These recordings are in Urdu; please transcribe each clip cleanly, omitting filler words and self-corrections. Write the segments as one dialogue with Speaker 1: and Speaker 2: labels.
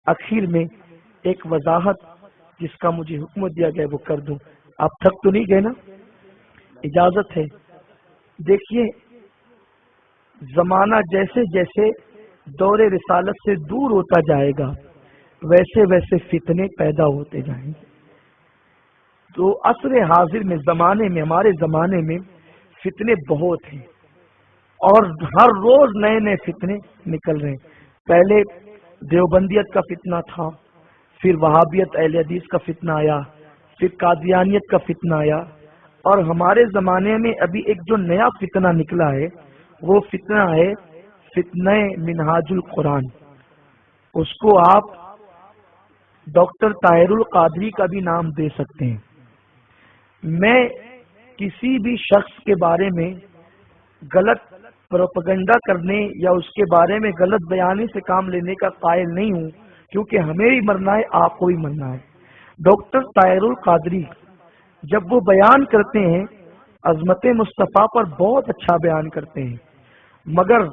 Speaker 1: اخیر میں ایک وضاحت جس کا مجھے حکم دیا گیا وہ کر دوں. آپ تھک تو نہیں گئے نا؟ اجازت ہے. دیکھیے، زمانہ جیسے جیسے دور رسالت سے دور ہوتا جائے گا ویسے ویسے فتنے پیدا ہوتے جائیں گے. تو عصر حاضر میں ہمارے زمانے میں فتنے بہت ہیں اور ہر روز نئے نئے فتنے نکل رہے ہیں. پہلے دیوبندیت کا فتنہ تھا، پھر وہابیت اہل حدیث کا فتنہ آیا، پھر قادیانیت کا فتنہ آیا، اور ہمارے زمانے میں ابھی ایک جو نیا فتنہ نکلا ہے وہ فتنہ ہے فتنہ منہاج القرآن. اس کو آپ ڈاکٹر طاہر القادری کا بھی نام دے سکتے ہیں. میں کسی بھی شخص کے بارے میں غلط پروپیگنڈا کرنے یا اس کے بارے میں غلط بیانی سے کام لینے کا قائل نہیں ہوں، کیونکہ ہمیں بھی مرنا ہے، آپ کو بھی مرنا ہے. ڈاکٹر طاہر القادری جب وہ بیان کرتے ہیں عظمت مصطفیٰ پر بہت اچھا بیان کرتے ہیں، مگر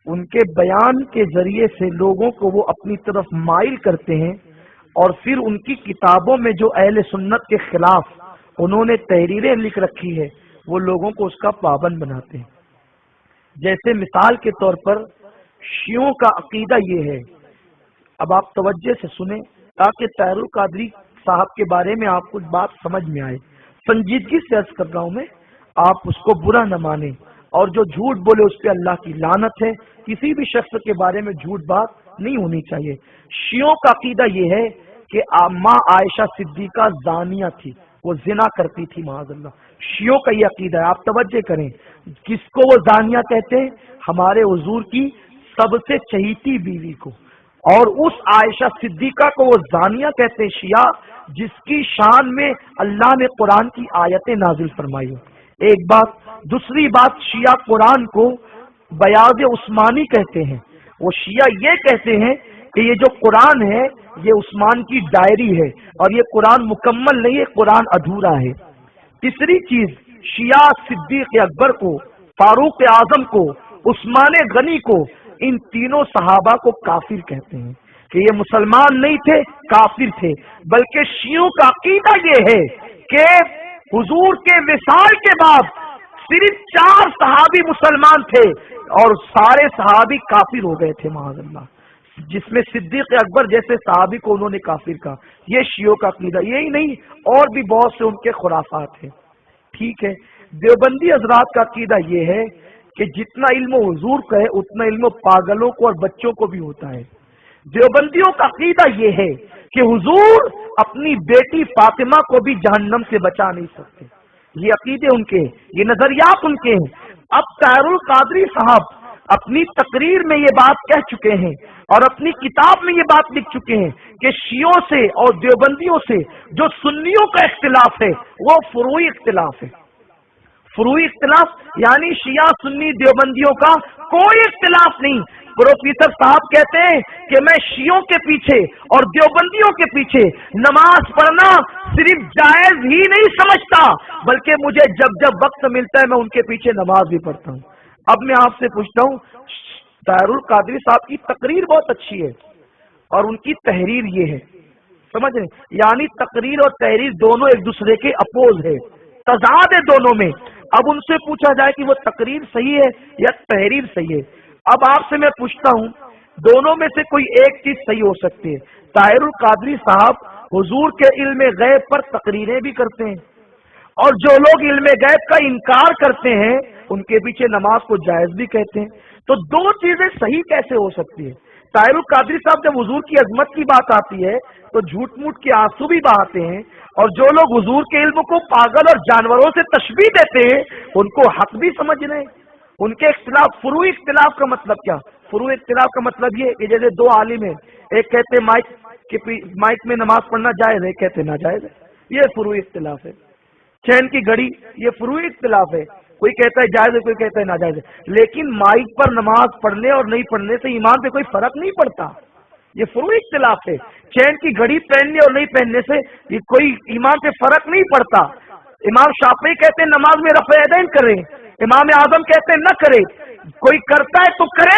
Speaker 1: ان کے بیان کے ذریعے سے لوگوں کو وہ اپنی طرف مائل کرتے ہیں اور پھر ان کی کتابوں میں جو اہل سنت کے خلاف انہوں نے تحریریں لکھ رکھی ہے وہ لوگوں کو اس کا پابند بناتے ہیں. جیسے مثال کے طور پر شیعوں کا عقیدہ یہ ہے، اب آپ توجہ سے سنیں تاکہ طاہر القادری صاحب کے بارے میں آپ کو بات سمجھ میں آئے. سنجیدگی سے عرض کر رہا ہوں میں، آپ اس کو برا نہ مانیں، اور جو جھوٹ بولے اس پہ اللہ کی لعنت ہے. کسی بھی شخص کے بارے میں جھوٹ بات نہیں ہونی چاہیے. شیعوں کا عقیدہ یہ ہے کہ ماں عائشہ صدیقہ زانیہ تھی، وہ زنا کرتی تھی معاذ اللہ. شیعوں کا یہ عقیدہ ہے. آپ توجہ کریں، کس کو وہ زانیہ کہتے ہیں؟ ہمارے حضور کی سب سے چہیتی بیوی کو، اور اس عائشہ صدیقہ کو وہ زانیہ کہتے ہیں شیعہ، جس کی شان میں اللہ نے قرآن کی آیتیں نازل فرمائی. ایک بات. دوسری بات، شیعہ قرآن کو بیاض عثمانی کہتے ہیں. وہ شیعہ یہ کہتے ہیں کہ یہ جو قرآن ہے یہ عثمان کی ڈائری ہے اور یہ قرآن مکمل نہیں ہے، قرآن ادھورا ہے. تیسری چیز، شیعہ صدیق اکبر کو، فاروق اعظم کو، عثمان غنی کو، ان تینوں صحابہ کو کافر کہتے ہیں کہ یہ مسلمان نہیں تھے، کافر تھے. بلکہ شیعوں کا عقیدہ یہ ہے کہ حضور کے وصال کے بعد صرف 4 صحابی مسلمان تھے اور سارے صحابی کافر ہو گئے تھے معاذ اللہ، جس میں صدیق اکبر جیسے صحابی کو انہوں نے کافر کہا. یہ شیعوں کا عقیدہ. یہی نہیں، اور بھی بہت سے ان کے خرافات ہیں. ٹھیک ہے. دیوبندی حضرات کا عقیدہ یہ ہے کہ جتنا علم حضور کا ہے اتنا علم پاگلوں کو اور بچوں کو بھی ہوتا ہے. دیوبندیوں کا عقیدہ یہ ہے کہ حضور اپنی بیٹی فاطمہ کو بھی جہنم سے بچا نہیں سکتے. یہ عقیدے ان کے ہیں، یہ نظریات ان کے ہیں. اب طاہر القادری صاحب اپنی تقریر میں یہ بات کہہ چکے ہیں اور اپنی کتاب میں یہ بات لکھ چکے ہیں کہ شیعوں سے اور دیوبندیوں سے جو سنیوں کا اختلاف ہے وہ فروعی اختلاف ہے. فروعی اختلاف یعنی شیعہ سنی دیوبندیوں کا کوئی اختلاف نہیں. پروفیسر صاحب کہتے ہیں کہ میں شیعوں کے پیچھے اور دیوبندیوں کے پیچھے نماز پڑھنا صرف جائز ہی نہیں سمجھتا، بلکہ مجھے جب جب وقت ملتا ہے میں ان کے پیچھے نماز بھی پڑھتا ہوں. اب میں آپ سے پوچھتا ہوں، طاہر القادری صاحب کی تقریر بہت اچھی ہے اور ان کی تحریر یہ ہے، سمجھ رہے؟ یعنی تقریر اور تحریر دونوں ایک دوسرے کے اپوز ہے، تضاد ہے دونوں میں. اب ان سے پوچھا جائے کہ وہ تقریر صحیح ہے یا تحریر صحیح ہے. اب آپ سے میں پوچھتا ہوں، دونوں میں سے کوئی ایک چیز صحیح ہو سکتی ہے. طاہر القادری صاحب حضور کے علم غیب پر تقریریں بھی کرتے ہیں، اور جو لوگ علم غیب کا انکار کرتے ہیں ان کے پیچھے نماز کو جائز بھی کہتے ہیں. تو دو چیزیں صحیح کیسے ہو سکتی ہے؟ طاہر القادری صاحب جب حضور کی عظمت کی بات آتی ہے تو جھوٹ موٹ کے آنسو بھی بہاتے ہیں، اور جو لوگ حضور کے علم کو پاگل اور جانوروں سے تشبیہ دیتے ہیں ان کو حق بھی سمجھ رہے ہیں. ان کے اختلاف، فروعی اختلاف کا مطلب کیا؟ فروعی اختلاف کا مطلب یہ کہ جیسے دو عالم ہیں، ایک کہتے مائک میں نماز پڑھنا جائز ہے، کہتے ناجائز ہے. یہ فروعی اختلاف ہے. چین کی گھڑی، یہ فروعی اختلاف ہے. کوئی کہتا ہے جائز ہے، کوئی کہتا ہے ناجائز ہے. لیکن مائک پر نماز پڑھنے اور نہیں پڑھنے سے ایمان پہ کوئی فرق نہیں پڑتا. یہ فروعی اختلاف ہے. چین کی گھڑی پہننے اور نہیں پہننے سے یہ کوئی ایمان پہ فرق نہیں پڑتا. امام شافعی کہتے ہیں نماز میں رفع یدین کریں، امام اعظم کہتے ہیں نہ کرے. کوئی کرتا ہے تو کرے،